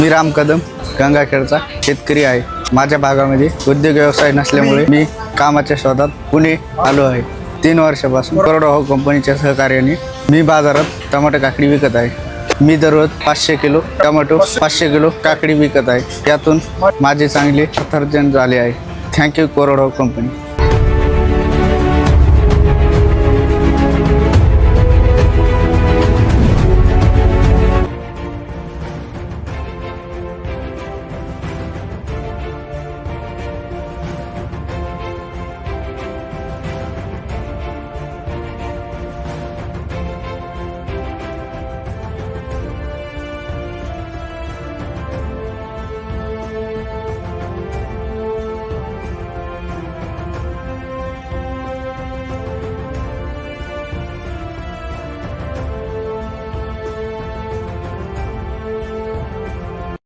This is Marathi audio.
मी राम कदम गंगाखेडचा शेतकरी आहे। माझ्या भागामध्ये उद्योग व्यवसाय नसल्यामुळे मी कामाच्या शोधात पुणे आलो आहे। 3 वर्षापासून कोरडवाहू कंपनीच्या सहकार्याने मी बाजारात टमाटर काकडी विकत आहे। मी दररोज 500 किलो टमाटो 500 किलो काकडी विकत आहे। त्यातून माझे चांगले अर्थार्जन झाले आहे। थँक्यू कोरडवाहू कंपनी।